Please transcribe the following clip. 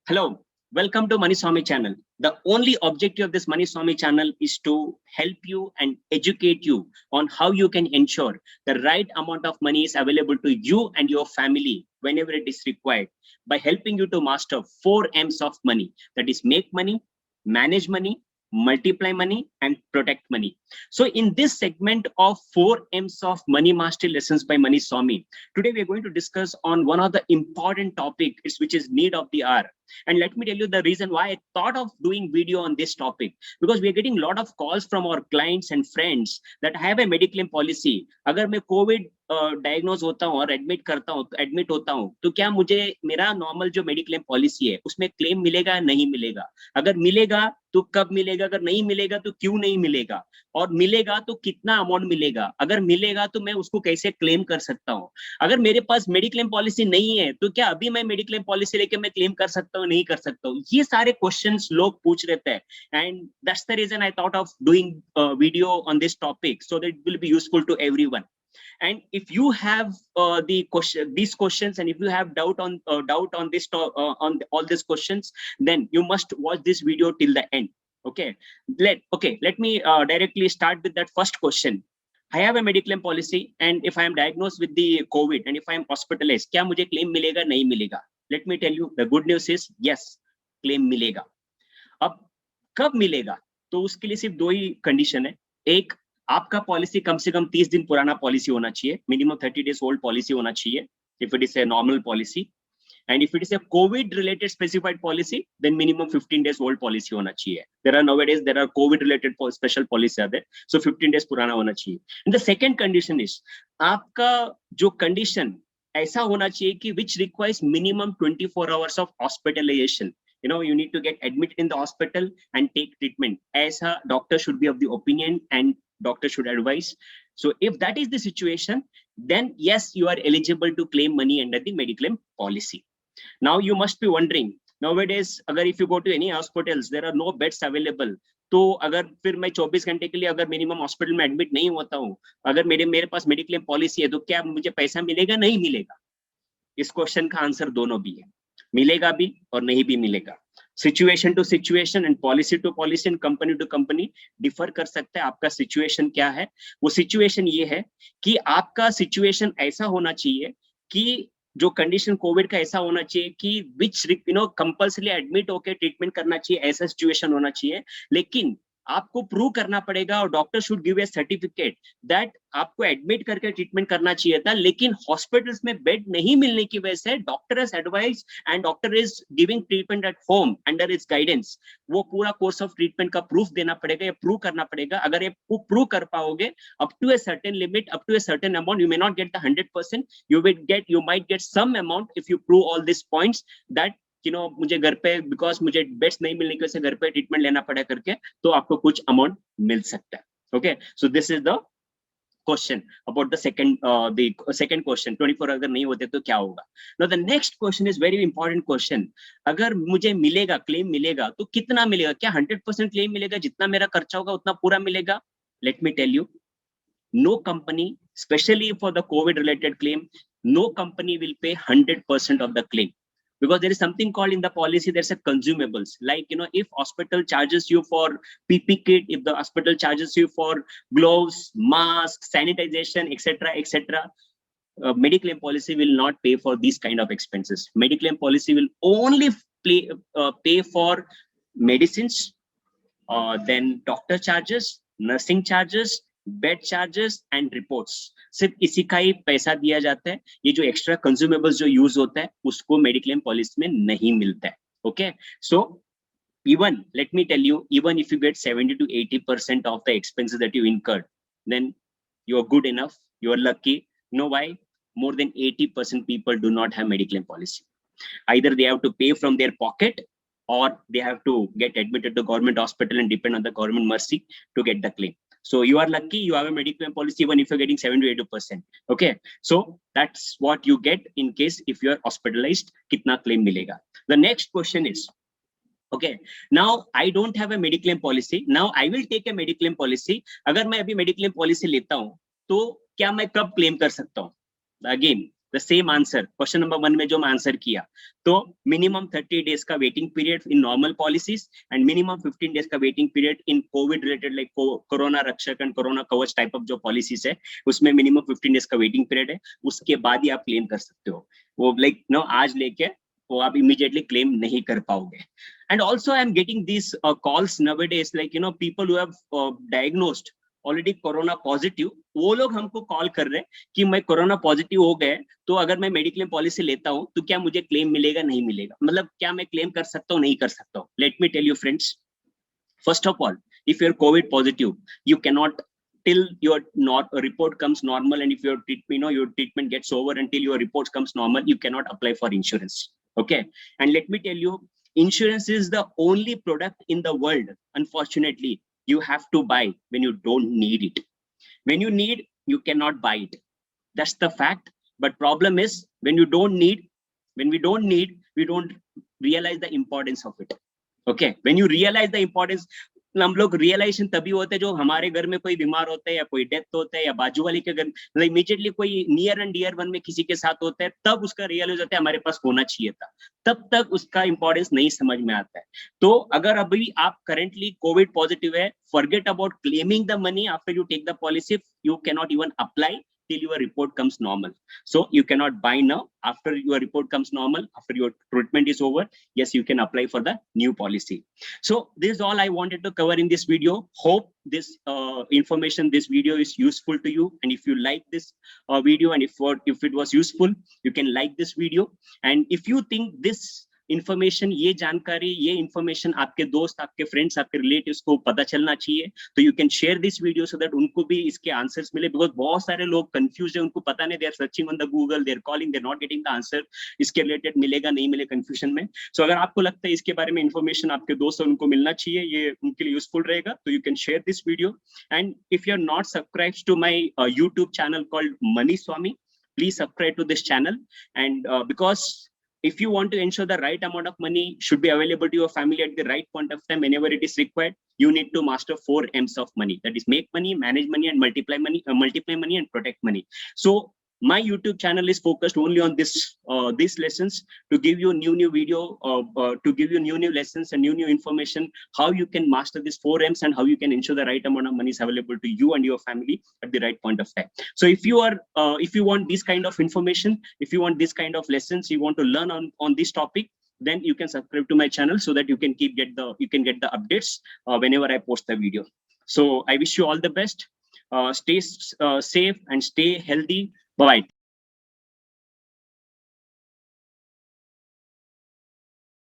Hello, welcome to Money Swami channel. The only objective of this Money Swami channel is to help you and educate you on how you can ensure the right amount of money is available to you and your family whenever it is required by helping you to master 4 M's of money. That is make money, manage money, multiply money, and protect money. So in this segment of 4 M's of money mastery lessons by Money Swami, today we are going to discuss on one of the important topics which is need of the hour. And let me tell you the reason why I thought of doing video on this topic, because we are getting a lot of calls from our clients and friends that I have a mediclaim policy. अगर मैं Covid diagnose होता हूँ और admit होता हूँ तो क्या मुझे मेरा नॉर्मल जो मेडिक्लेम पॉलिसी है उसमें क्लेम मिलेगा या नहीं मिलेगा, अगर मिलेगा तो कब मिलेगा, अगर नहीं मिलेगा तो क्यों नहीं मिलेगा, और मिलेगा तो कितना अमाउंट मिलेगा, अगर मिलेगा तो मैं उसको कैसे क्लेम कर सकता हूँ, अगर मेरे पास मेडिक्लेम पॉलिसी नहीं है तो क्या अभी मैं मेडिक्लेम पॉलिसी लेके मैं क्लेम कर सकता हूँ नहीं कर सकता हूँ, ये सारे क्वेश्चंस लोग पूछ रहे थे. And that's the reason I thought of doing video on this topic so that it will be useful to everyone. And if you have these questions, and if you have doubt on this on all these questions, then you must watch this video till the end. Okay, let me directly start with that first question. I have a mediclaim policy, and if I am diagnosed with the COVID and if I am hospitalized, क्या मुझे claim मिलेगा नहीं मिलेगा? Let me tell you, the good news is yes, claim मिलेगा. अब कब मिलेगा? तो उसके लिए सिर्फ दो ही कंडीशन है. एक, आपका पॉलिसी कम से कम 30 दिन पुराना पॉलिसी होना चाहिए, मिनिमम 30 days ओल्ड पॉलिसी होना चाहिए if it is a normal policy, and if it is a COVID related specified policy then minimum 15 days old policy होना चाहिए. There are COVID related special policy are there, so 15 days पुराना होना चाहिए. And the second condition is आपका जो condition ऐसा होना चाहिए कि which requires minimum 24 hours of hospitalization. You know, you need to get admitted in the hospital and take treatment. ऐसा doctor should be of the opinion and doctor should advise. So if that is the situation, then yes, you are eligible to claim money under the mediclaim policy. Now you must be wondering, nowadays अगर if you go to any hospitals there are no beds available, तो अगर फिर मैं 24 घंटे के लिए अगर minimum hospital में एडमिट नहीं होता हूँ, अगर मेरे पास मेडिक्लेम पॉलिसी है, तो क्या मुझे पैसा मिलेगा नहीं मिलेगा? इस क्वेश्चन का आंसर दोनों भी है, मिलेगा भी और नहीं भी मिलेगा. Situation to situation and policy to policy and company to company differ कर सकता है. आपका सिचुएशन क्या है? वो सिचुएशन ये है कि आपका सिचुएशन ऐसा होना चाहिए कि जो कंडीशन कोविड का ऐसा होना चाहिए कि विच कंपल्सरी एडमिट होकर ट्रीटमेंट करना चाहिए, ऐसा सिचुएशन होना चाहिए. लेकिन आपको प्रूव करना पड़ेगा और doctor should give A certificate that आपको एडमिट करके ट्रीटमेंट करना चाहिए था, लेकिन हॉस्पिटल्स में बेड नहीं मिलने की वजह से doctor is advise and doctor is giving treatment at home under is guidance. वो पूरा कोर्स ऑफ ट्रीटमेंट का प्रूफ देना पड़ेगा, या प्रूव करना पड़ेगा. अगर ये प्रूव कर पाओगे up to a certain limit, up to a certain amount, you may not get the 100%, you might get some amount if you prove all these points that मुझे घर पे बिकॉज मुझे बेड्स नहीं मिलने की वजह से घर पे ट्रीटमेंट लेना पड़ा करके, तो आपको कुछ अमाउंट मिल सकता है. Okay, so this is the question about the second question. 24 अगर नहीं होते तो क्या होगा? Now the next question is very important question. अगर मुझे मिलेगा, क्लेम मिलेगा, तो कितना मिलेगा? क्या 100% क्लेम मिलेगा? जितना मेरा खर्चा होगा उतना पूरा मिलेगा? Let me tell you, no company, especially for the COVID related claim, no company will pay 100% of the claim, because there is something called in the policy, there's a consumables, like if hospital charges you for PP kit, if the hospital charges you for gloves, masks, sanitization, etc., mediclaim policy will not pay for these kind of expenses. Mediclaim policy will only pay for medicines, then doctor charges, nursing charges, bed charges and reports. सिर्फ इसी का ही पैसा दिया जाता है. ये जो extra consumables जो यूज होता है उसको मेडिक्लेम पॉलिसी में नहीं मिलता है. Okay, so even let me tell you, even if you get 70 to 80% of the expenses that you incurred, then you are good enough, you are lucky. You know why? More than 80% people do not have mediclaim policy. Either they have to pay from their pocket, or they have to get admitted to government hospital and depend on the government mercy to get the claim. So you are lucky, you have a mediclaim policy even if you're getting 70 to 80%. Okay, so that's what you get in case if you are hospitalized, kitna claim milega. The next question is, okay, now I don't have a mediclaim policy, now I will take a mediclaim policy. अगर मैं अभी mediclaim policy लेता हूँ तो क्या मैं कब claim कर सकता हूँ? Again, the same answer, question number 1 में जो मैं आंसर किया, तो minimum 30 days का waiting period in normal policies and minimum 15 days का waiting period in COVID related like corona रक्षक and corona कवच type of जो policies है, उसमें minimum 15 days का waiting period है, उसके बाद ही आप claim कर सकते हो. वो like no आज लेके वो आप immediately claim नहीं कर पाओगे. And also I am getting these calls nowadays, like people who have diagnosed already corona positive, वो लोग हमको कॉल कर रहे हैं कि मैं कोरोना पॉजिटिव हो गए, तो अगर मैं मेडिक्लेम पॉलिसी लेता हूं तो क्या मुझे क्लेम मिलेगा, नहीं मिलेगा, मतलब क्या मैं क्लेम कर सकता हूं, नहीं कर सकता हूं. Let me tell you friends, first of all, if you are covid positive, you can not till your report comes normal and if your treatment gets over, until your report comes normal, you cannot apply for insurance. Okay, and let me tell you, insurance is the only product in the world, unfortunately, you have to buy when you don't need it. When you need, you cannot buy it. That's the fact. But problem is, when we don't need, we don't realize the importance of it. Okay, when you realize the importance, हम लोग realisation तभी होते हैं जो हमारे घर में कोई बीमार होता है या कोई डेथ होता है या बाजू वाले के घर इमीडिएटली कोई नियर एंड डियर वन में किसी के साथ होता है, तब उसका रियलाइज होता है हमारे पास होना चाहिए था, तब तक उसका इंपॉर्टेंस नहीं समझ में आता है. तो अगर अभी आप करेंटली कोविड पॉजिटिव है, forget about claiming the money after you take the policy. You cannot even apply till your report comes normal. So you cannot buy now. After your report comes normal, after your treatment is over, yes, you can apply for the new policy. So this is all I wanted to cover in this video. Hope this information, this video is useful to you. And if you like this video and if it was useful, you can like this video. And if you think this information, ये जानकारी, ये information आपके दोस्त, आपके friends, आपके relatives को पता चलना चाहिए, तो you can share this video so that उनको भी इसके answers मिले, because बहुत सारे लोग confused हैं, उनको पता नहीं, they are searching on the Google, they are calling, they are not getting the answer, इसके related मिलेगा नहीं मिले confusion में. So अगर आपको लगता है इसके बारे में information आपके दोस्त हैं उनको मिलना चाहिए, ये उनके लिए useful रहेगा, तो you can share this video. And if you are not subscribed to my YouTube channel called Money Swami, please subscribe to this channel. And because if you want to ensure the right amount of money should be available to your family at the right point of time, whenever it is required, you need to master 4 M's of money. That is make money, manage money, and multiply money and protect money. So my YouTube channel is focused only on these lessons, to give you new video, to give you new lessons and new information, how you can master these 4 M's and how you can ensure the right amount of money is available to you and your family at the right point of time. So if you want this kind of information, if you want this kind of lessons, you want to learn on this topic, then you can subscribe to my channel so that you can get the updates whenever I post the video. So I wish you all the best. Stay safe and stay healthy. Bye-bye.